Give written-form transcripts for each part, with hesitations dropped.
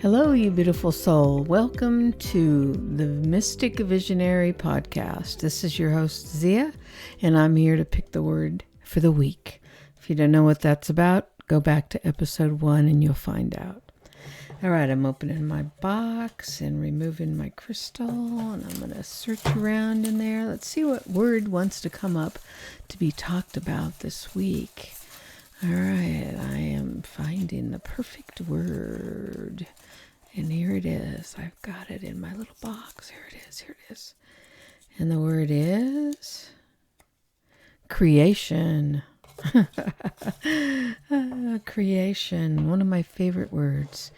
Hello, you beautiful soul. Welcome to the Mystic Visionary Podcast. This is your host, Zia, and I'm here to pick the word for the week. If you don't know what that's about, go back to episode 1 and you'll find out. All right, I'm opening my box and removing my crystal, and I'm going to search around in there. Let's see what word wants to come up to be talked about this week. All right, I am finding the perfect word. And here it is. I've got it in my little box. Here it is. And the word is creation. Creation, one of my favorite words.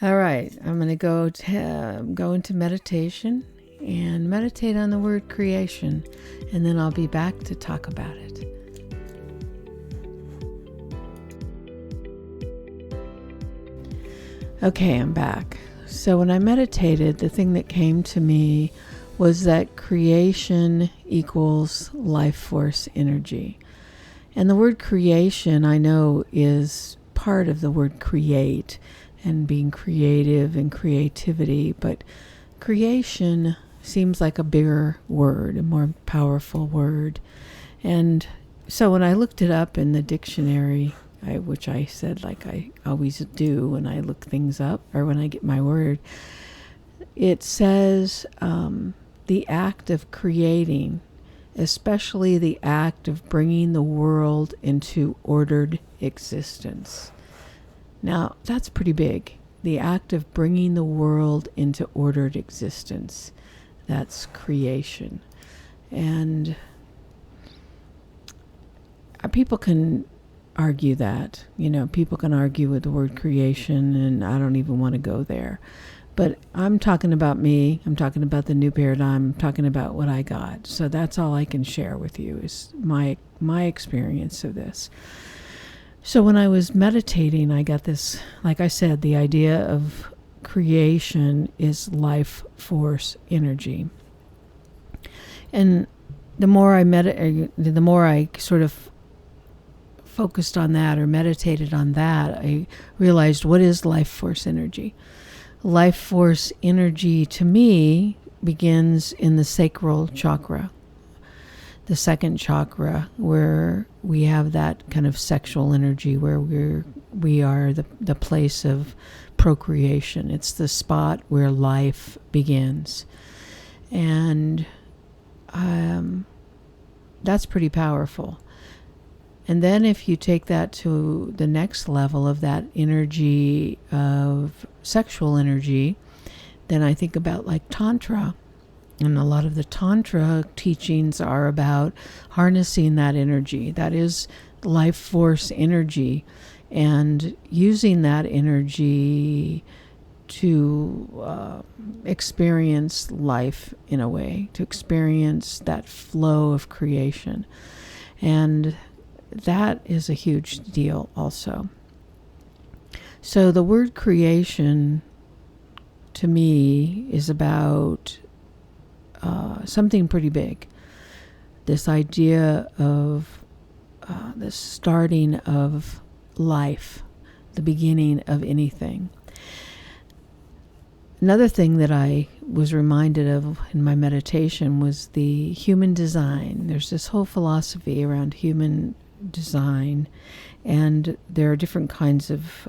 All right, I'm going to go into meditation and meditate on the word creation, and then I'll be back to talk about it. Okay, I'm back. So when I meditated, the thing that came to me was that creation equals life force energy. And the word creation, I know, is part of the word create and being creative and creativity, but creation seems like a bigger word, a more powerful word. And so when I looked it up in the dictionary, which I said like I always do when I look things up or when I get my word, it says the act of creating, especially the act of bringing the world into ordered existence. Now, that's pretty big. The act of bringing the world into ordered existence. That's creation. And people can argue that. People can argue with the word creation, and I don't even want to go there. But I'm talking about me. I'm talking about the new paradigm. I'm talking about what I got. So that's all I can share with you is my experience of this. So when I was meditating, I got this, like I said, the idea of creation is life force energy. And the more I sort of focused on that or meditated on that, I realized, what is life force energy? Life force energy to me begins in the sacral chakra, the second chakra, where we have that kind of sexual energy, where we are the place of procreation. It's the spot where life begins. And that's pretty powerful. And then if you take that to the next level of that energy of sexual energy, then I think about like Tantra. And a lot of the Tantra teachings are about harnessing that energy. That is life force energy. And using that energy to experience life in a way, to experience that flow of creation. And that is a huge deal also. So the word creation to me is about something pretty big. This idea of the starting of life, the beginning of anything. Another thing that I was reminded of in my meditation was the human design. There's this whole philosophy around human design, and there are different kinds of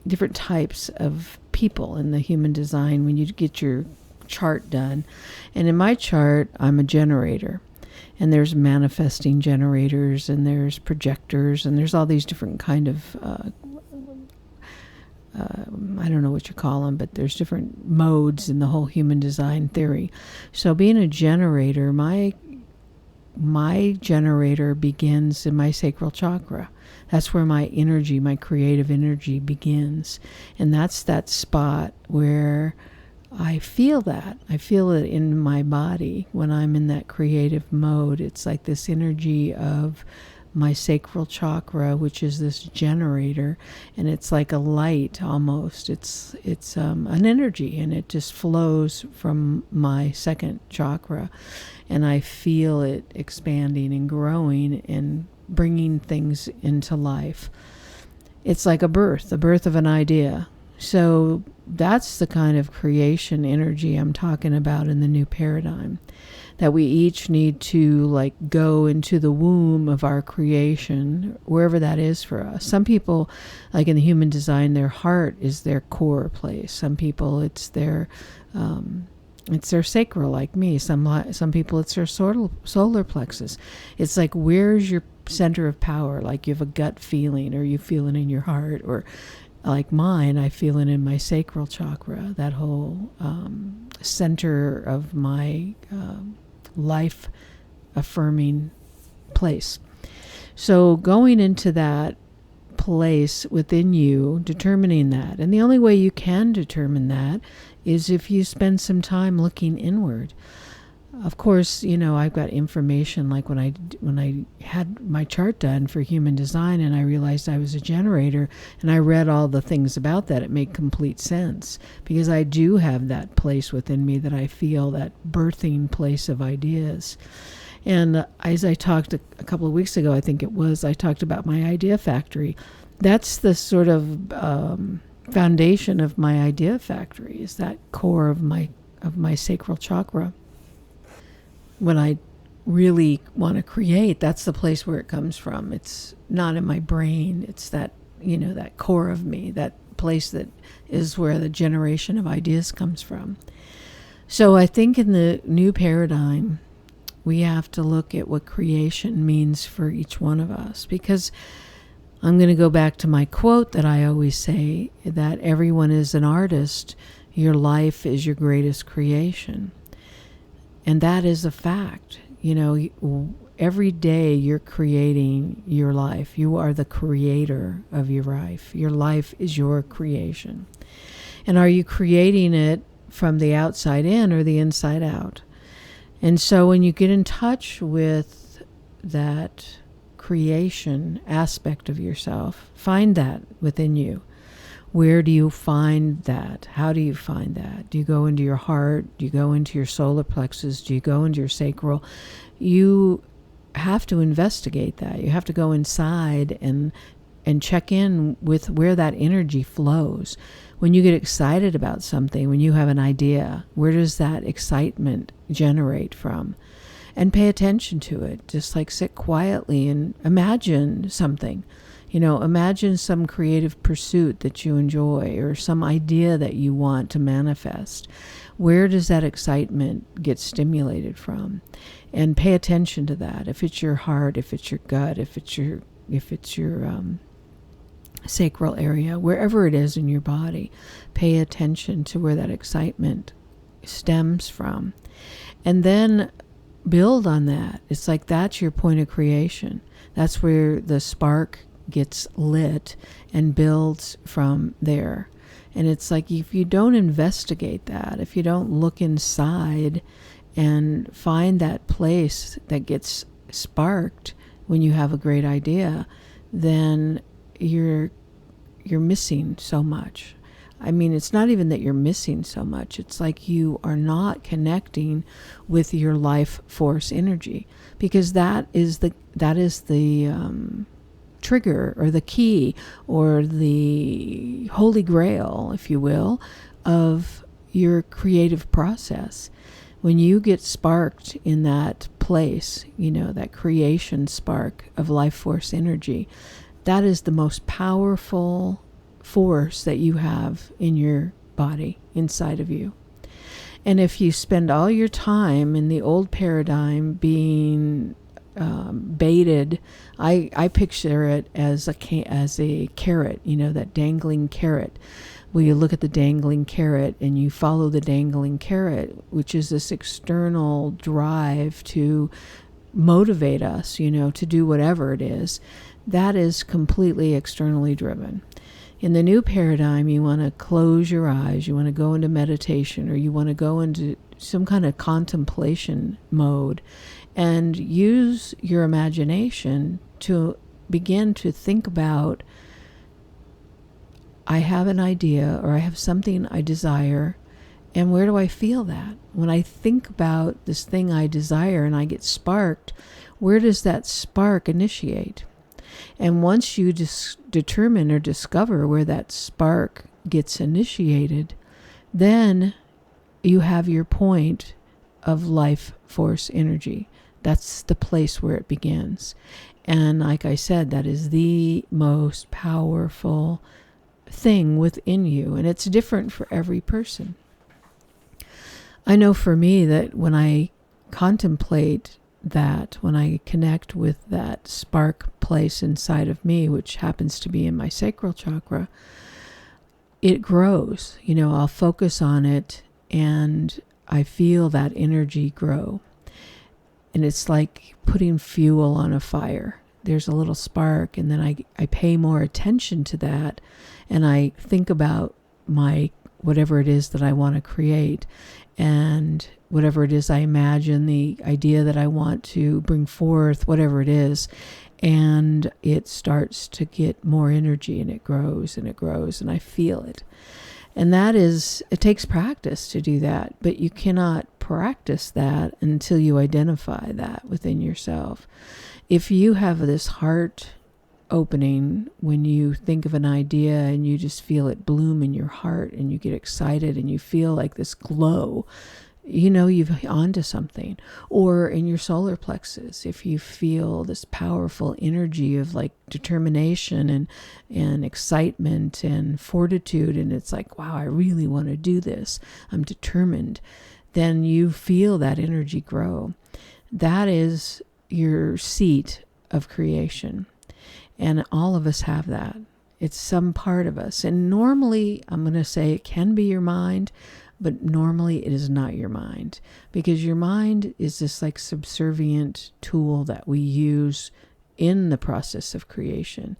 different types of people in the human design when you get your chart done. And in my chart, I'm a generator, and there's manifesting generators, and there's projectors, and there's all these different kind of I don't know what you call them, but there's different modes in the whole human design theory. So being a generator, my generator begins in my sacral chakra. That's where my energy, my creative energy begins. And that's that spot where I feel that. I feel it in my body when I'm in that creative mode. It's like this energy of my sacral chakra, which is this generator, and it's like a light almost. It's an energy, and it just flows from my second chakra, and I feel it expanding and growing and bringing things into life. It's like the birth of an idea. So that's the kind of creation energy I'm talking about in the new paradigm. That we each need to like go into the womb of our creation, wherever that is for us. Some people, like in the human design, their heart is their core place. Some people, it's their sacral, like me. Some people, it's their solar plexus. It's like, where's your center of power? Like you have a gut feeling, or you feel it in your heart, or like mine, I feel it in my sacral chakra, that whole center of my life affirming place. So going into that place within you, determining that. And the only way you can determine that is if you spend some time looking inward. Of course, I've got information like when I had my chart done for human design and I realized I was a generator and I read all the things about that, it made complete sense because I do have that place within me that I feel, that birthing place of ideas. And as I talked a couple of weeks ago, I think it was, I talked about my idea factory. That's the sort of foundation of my idea factory, is that core of my sacral chakra. When I really want to create, that's the place where it comes from. It's not in my brain. It's that, that core of me, that place that is where the generation of ideas comes from. So I think in the new paradigm, we have to look at what creation means for each one of us, because I'm going to go back to my quote that I always say, that everyone is an artist. Your life is your greatest creation. And that is a fact. Every day you're creating your life. You are the creator of your life. Your life is your creation. And are you creating it from the outside in or the inside out? And so when you get in touch with that creation aspect of yourself, find that within you. Where do you find that? How do you find that? Do you go into your heart? Do you go into your solar plexus? Do you go into your sacral? You have to investigate that. You have to go inside and check in with where that energy flows. When you get excited about something, when you have an idea, where does that excitement generate from? And pay attention to it. Just like sit quietly and imagine something. Imagine some creative pursuit that you enjoy or some idea that you want to manifest. Where does that excitement get stimulated from? And pay attention to that. If it's your heart, if it's your gut, if it's your sacral area, wherever it is in your body, pay attention to where that excitement stems from. And then build on that. It's like that's your point of creation. That's where the spark gets lit and builds from there. And it's like if you don't investigate that, if you don't look inside and find that place that gets sparked when you have a great idea, then you're missing so much. I mean, it's not even that you're missing so much. It's like you are not connecting with your life force energy, because that is the trigger or the key or the holy grail, if you will, of your creative process. When you get sparked in that place, that creation spark of life force energy, that is the most powerful force that you have in your body, inside of you. And if you spend all your time in the old paradigm being baited, I picture it as a carrot, that dangling carrot. Well, you look at the dangling carrot and you follow the dangling carrot, which is this external drive to motivate us, to do whatever it is. That is completely externally driven. In the new paradigm, you want to close your eyes, you want to go into meditation, or you want to go into some kind of contemplation mode and use your imagination to begin to think about, I have an idea or I have something I desire, and where do I feel that? When I think about this thing I desire and I get sparked, where does that spark initiate? And once you determine or discover where that spark gets initiated, then you have your point of life force energy. That's the place where it begins. And like I said, that is the most powerful thing within you. And it's different for every person. I know for me that when I contemplate that, when I connect with that spark place inside of me, which happens to be in my sacral chakra, it grows. I'll focus on it and I feel that energy grow. And it's like putting fuel on a fire. There's a little spark, and then I pay more attention to that, and I think about my whatever it is that I want to create, and whatever it is I imagine, the idea that I want to bring forth, whatever it is, and it starts to get more energy, and it grows, and I feel it. And it takes practice to do that, but you cannot practice that until you identify that within yourself. If you have this heart opening when you think of an idea and you just feel it bloom in your heart and you get excited and you feel like this glow, you've onto something. Or in your solar plexus, if you feel this powerful energy of like determination and excitement and fortitude, and it's like, wow, I really want to do this, I'm determined, then you feel that energy grow. That is your seat of creation. And all of us have that. It's some part of us. And normally, I'm going to say it can be your mind, but normally it is not your mind, because your mind is this like subservient tool that we use in the process of creation.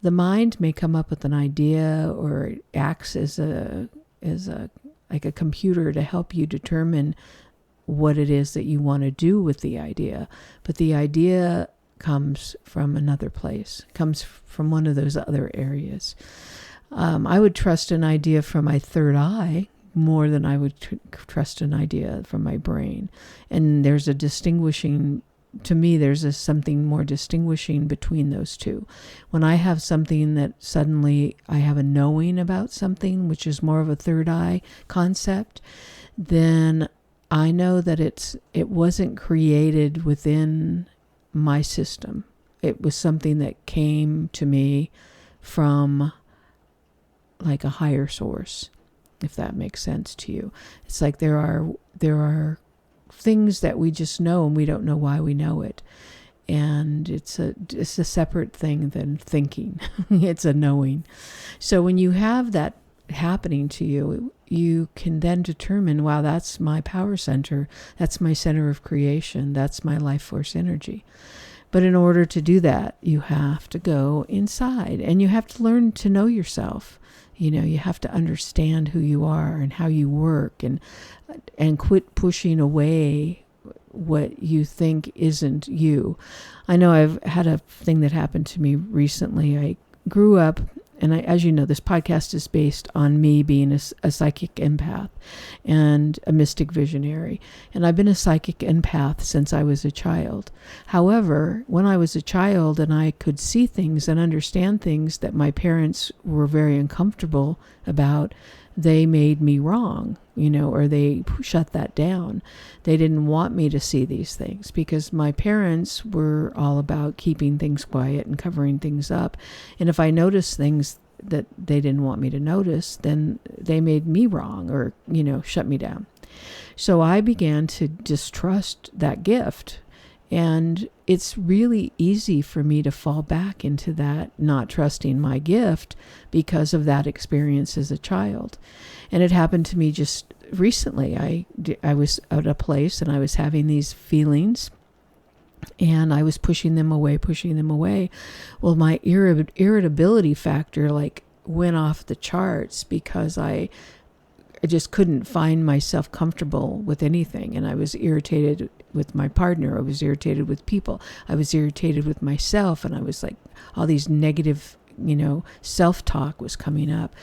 The mind may come up with an idea, or it acts as a like a computer to help you determine what it is that you want to do with the idea. But the idea comes from another place, comes from one of those other areas. I would trust an idea from my third eye more than I would trust an idea from my brain. And there's something more distinguishing between those two. When I have something that suddenly I have a knowing about something, which is more of a third eye concept, then I know that it wasn't created within my system. It was something that came to me from like a higher source, if that makes sense to you. It's like there are things that we just know and we don't know why we know it. And it's a separate thing than thinking. It's a knowing. So when you have that happening to you, you can then determine, wow, that's my power center. That's my center of creation. That's my life force energy. But in order to do that, you have to go inside and you have to learn to know yourself. You have to understand who you are and how you work, and quit pushing away what you think isn't you. I know I've had a thing that happened to me recently. I grew up, and as you know, this podcast is based on me being a psychic empath and a mystic visionary. And I've been a psychic empath since I was a child. However, when I was a child and I could see things and understand things that my parents were very uncomfortable about, they made me wrong, or they shut that down. They didn't want me to see these things because my parents were all about keeping things quiet and covering things up. And if I noticed things that they didn't want me to notice, then they made me wrong or, shut me down. So I began to distrust that gift. And it's really easy for me to fall back into that not trusting my gift because of that experience as a child. And it happened to me just recently. I was at a place and I was having these feelings and I was pushing them away. Well, my irritability factor went off the charts because I just couldn't find myself comfortable with anything. And I was irritated with my partner. I was irritated with people. I was irritated with myself. And I was like, all these negative, self-talk was coming up.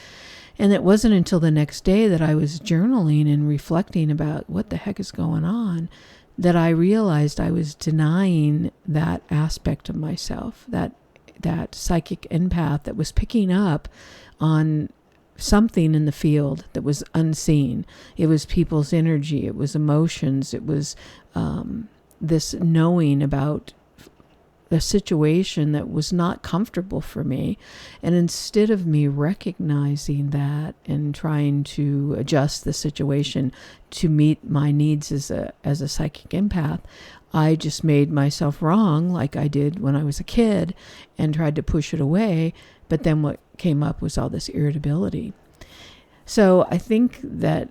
And it wasn't until the next day that I was journaling and reflecting about what the heck is going on that I realized I was denying that aspect of myself, that that psychic empath that was picking up on something in the field that was unseen. It was people's energy. It was emotions. It was this knowing about a situation that was not comfortable for me. And instead of me recognizing that and trying to adjust the situation to meet my needs as a psychic empath, I just made myself wrong like I did when I was a kid and tried to push it away. But then what came up was all this irritability. So I think that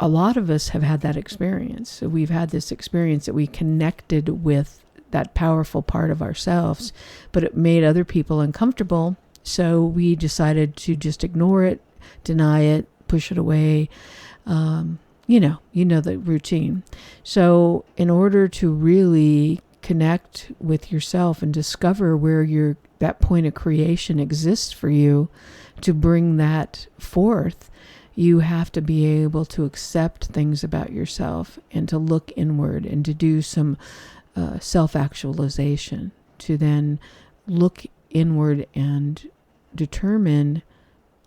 a lot of us have had that experience. So we've had this experience that we connected with that powerful part of ourselves, but it made other people uncomfortable. So we decided to just ignore it, deny it, push it away. You know the routine. So in order to really connect with yourself and discover where that point of creation exists for you, to bring that forth, you have to be able to accept things about yourself and to look inward and to do some self-actualization, to then look inward and determine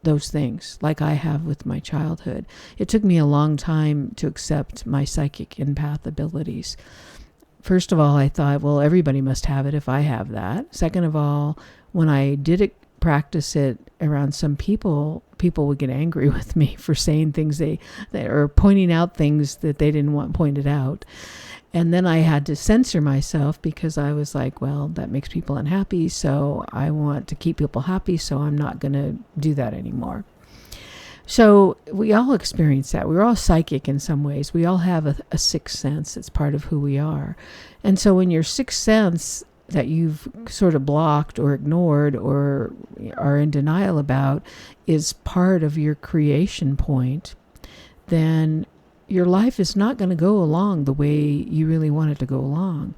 those things, like I have with my childhood. It took me a long time to accept my psychic empath abilities. First of all, I thought, well, everybody must have it if I have that. Second of all, when I did practice it around some people would get angry with me for saying things or pointing out things that they didn't want pointed out. And then I had to censor myself because I was like, well, that makes people unhappy, so I want to keep people happy, so I'm not going to do that anymore. So we all experience that. We're all psychic in some ways. We all have a sixth sense. It's part of who we are. And so when your sixth sense that you've sort of blocked or ignored or are in denial about is part of your creation point, then your life is not going to go along the way you really want it to go along,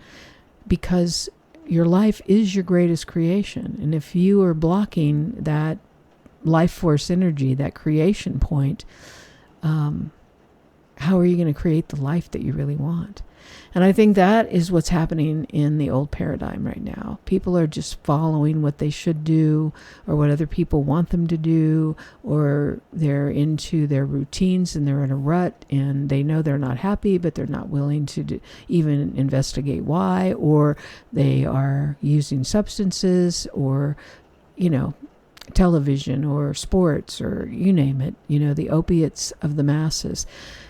because your life is your greatest creation. And if you are blocking that life force energy, that creation point, how are you going to create the life that you really want? And I think that is what's happening in the old paradigm right now. People are just following what they should do or what other people want them to do, or they're into their routines and they're in a rut and they know they're not happy, but they're not willing to even investigate why, or they are using substances or, television or sports or you name it, the opiates of the masses,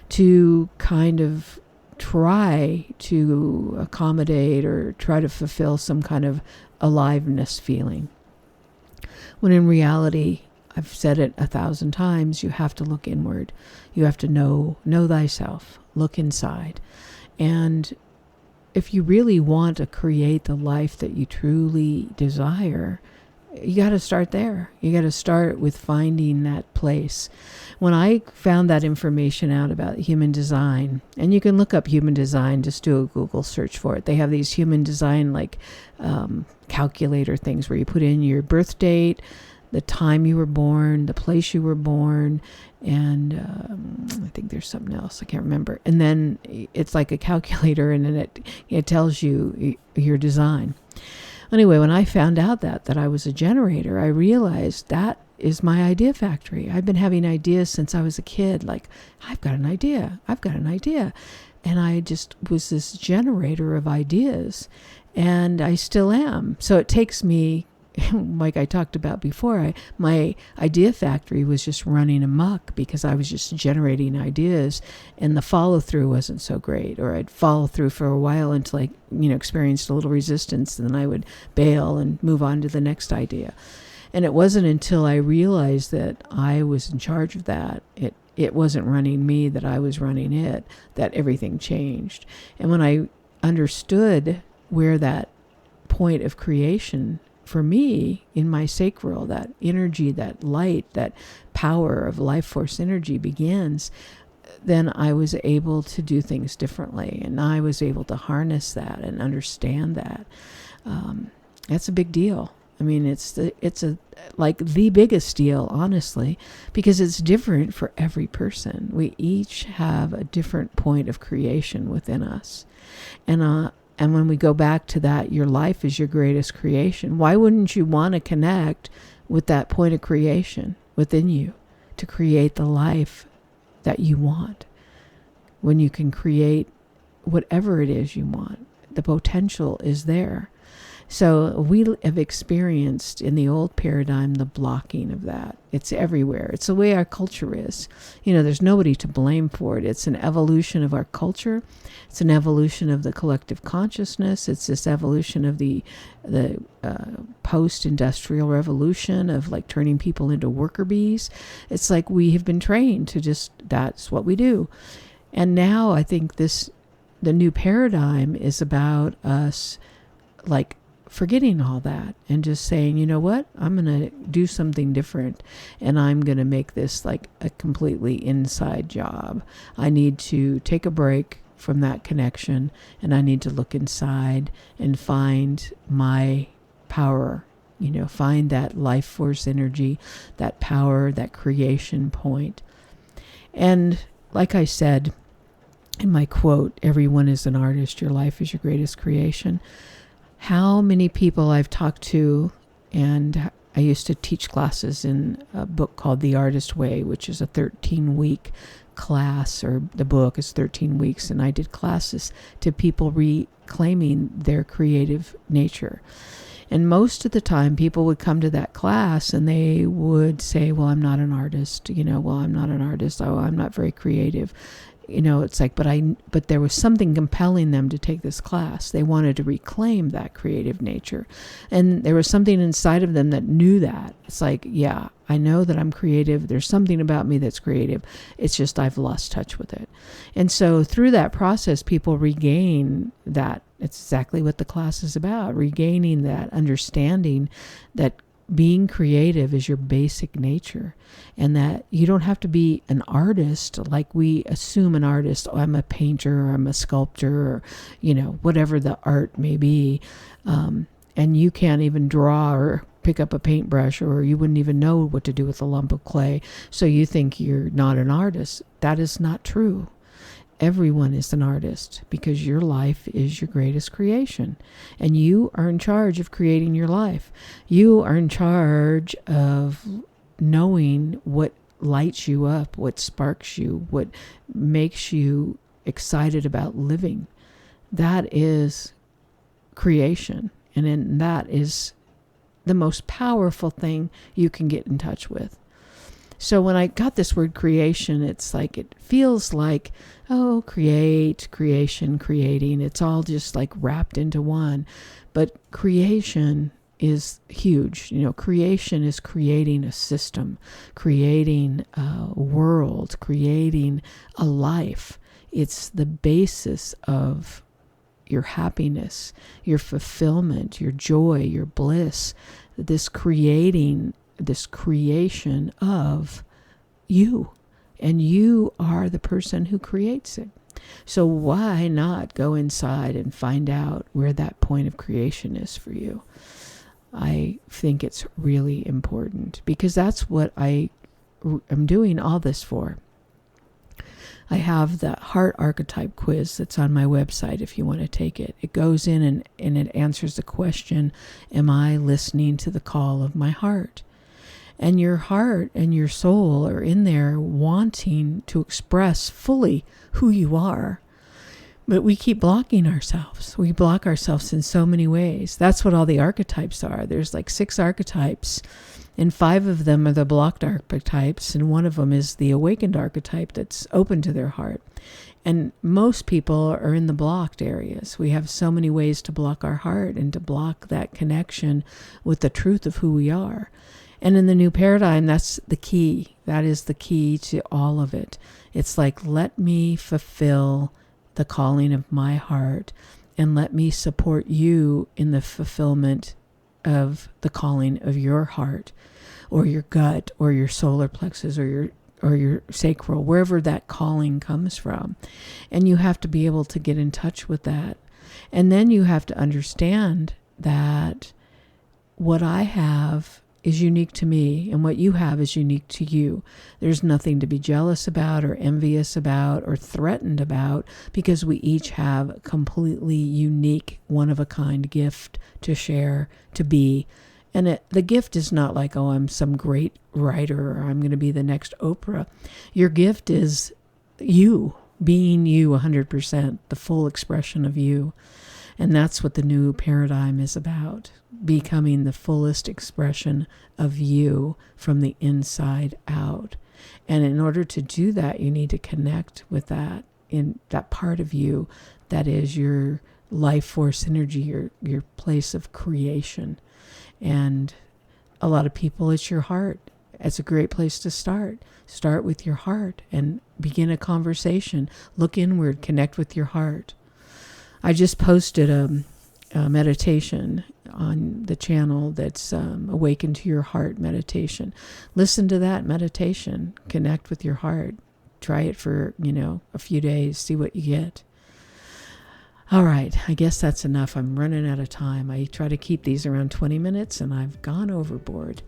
to kind of try to accommodate or try to fulfill some kind of aliveness feeling. When in reality, I've said it 1,000 times, you have to look inward. You have to know thyself, look inside. And if you really want to create the life that you truly desire, you got to start there. You got to start with finding that place. When I found that information out about human design, and you can look up human design, just do a Google search for it. They have these human design calculator things where you put in your birth date, the time you were born, the place you were born, and I think there's something else, I can't remember. And then it's like a calculator, and then it tells you your design. Anyway, when I found out that I was a generator, I realized that is my idea factory. I've been having ideas since I was a kid, like, I've got an idea. And I just was this generator of ideas, and I still am. So it takes me, like I talked about before, my idea factory was just running amok because I was just generating ideas, and the follow through wasn't so great, or I'd follow through for a while until I, experienced a little resistance, and then I would bail and move on to the next idea. And it wasn't until I realized that I was in charge of that, it wasn't running me, that I was running it, that everything changed. And when I understood where that point of creation for me in my sacral, that energy, that light, that power of life force energy begins, then I was able to do things differently, and I was able to harness that and understand that. That's a big deal. I mean, it's the biggest deal, honestly, because it's different for every person. We each have a different point of creation within us, and And when we go back to that, your life is your greatest creation. Why wouldn't you want to connect with that point of creation within you to create the life that you want? When you can create whatever it is you want, the potential is there. So we have experienced in the old paradigm the blocking of that. It's everywhere. It's the way our culture is. There's nobody to blame for it. It's an evolution of our culture. It's an evolution of the collective consciousness. It's this evolution of the post-industrial revolution of like turning people into worker bees. It's like we have been trained to that's what we do. And now I think the new paradigm is about us like forgetting all that and just saying, you know what, I'm going to do something different, and I'm going to make this like a completely inside job. I need to take a break from that connection, and I need to look inside and find my power, find that life force energy, that power, that creation point. And like I said in my quote, everyone is an artist, your life is your greatest creation. How many people I've talked to, and I used to teach classes in a book called The Artist Way, which is a 13-week class, or the book is 13 weeks, and I did classes to people reclaiming their creative nature. And most of the time people would come to that class and they would say, well, I'm not an artist, I'm not an artist, I'm not very creative. It's like, but there was something compelling them to take this class. They wanted to reclaim that creative nature. And there was something inside of them that knew that. It's like, yeah, I know that I'm creative. There's something about me that's creative. It's just I've lost touch with it. And so through that process, people regain that. It's exactly what the class is about, regaining that understanding that being creative is your basic nature, and that you don't have to be an artist like we assume an artist. Oh, I'm a painter, or I'm a sculptor, or whatever the art may be, and you can't even draw or pick up a paintbrush, or you wouldn't even know what to do with a lump of clay, so you think you're not an artist. That is not true. Everyone is an artist, because your life is your greatest creation, and you are in charge of creating your life. You are in charge of knowing what lights you up, what sparks you, what makes you excited about living. That is creation, and that is the most powerful thing you can get in touch with. So when I got this word creation, it's like, it feels like, oh, creation, creating. It's all just like wrapped into one. But creation is huge. Creation is creating a system, creating a world, creating a life. It's the basis of your happiness, your fulfillment, your joy, your bliss, this creation of you. And you are the person who creates it. So why not go inside and find out where that point of creation is for you? I think it's really important, because that's what I am doing all this for. I have the Heart Archetype Quiz that's on my website if you want to take it. It goes in and it answers the question, am I listening to the call of my heart? And your heart and your soul are in there wanting to express fully who you are. But we keep blocking ourselves. We block ourselves in so many ways. That's what all the archetypes are. There's like 6 archetypes, and 5 of them are the blocked archetypes, and one of them is the awakened archetype that's open to their heart. And most people are in the blocked areas. We have so many ways to block our heart and to block that connection with the truth of who we are. And in the new paradigm, that's the key. That is the key to all of it. It's like, let me fulfill the calling of my heart, and let me support you in the fulfillment of the calling of your heart, or your gut, or your solar plexus, or your sacral, wherever that calling comes from. And you have to be able to get in touch with that. And then you have to understand that what I have is unique to me, and what you have is unique to you. There's nothing to be jealous about or envious about or threatened about, because we each have a completely unique, one-of-a-kind gift to share, to be. And the gift is not like, oh, I'm some great writer, or I'm going to be the next Oprah. Your gift is you, being you 100%, the full expression of you. And that's what the new paradigm is about, becoming the fullest expression of you from the inside out. And in order to do that, you need to connect with that, in that part of you that is your life force energy, your place of creation. And a lot of people, it's your heart. It's a great place to start. Start with your heart and begin a conversation. Look inward, connect with your heart. I just posted a meditation on the channel that's Awaken to Your Heart meditation. Listen to that meditation. Connect with your heart. Try it for, a few days. See what you get. All right. I guess that's enough. I'm running out of time. I try to keep these around 20 minutes, and I've gone overboard.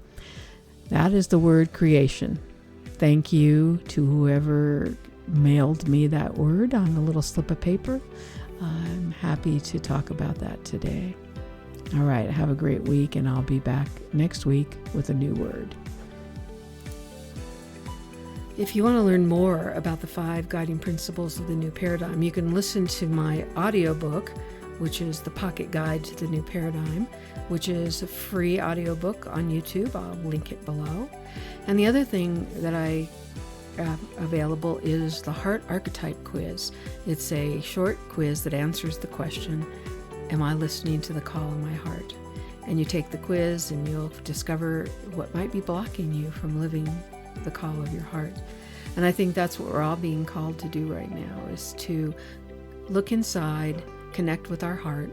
That is the word creation. Thank you to whoever mailed me that word on a little slip of paper. I'm happy to talk about that today. All right, have a great week, and I'll be back next week with a new word. If you want to learn more about the 5 guiding principles of the new paradigm, you can listen to my audiobook, which is The Pocket Guide to the New Paradigm, which is a free audiobook on YouTube. I'll link it below. And the other thing that I available is the Heart Archetype Quiz. It's a short quiz that answers the question, am I listening to the call in my heart? And you take the quiz and you'll discover what might be blocking you from living the call of your heart. And I think that's what we're all being called to do right now, is to look inside, connect with our heart,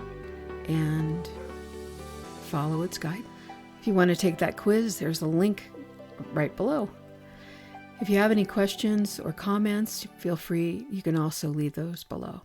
and follow its guide. If you want to take that quiz, there's a link right below. If you have any questions or comments, feel free. You can also leave those below.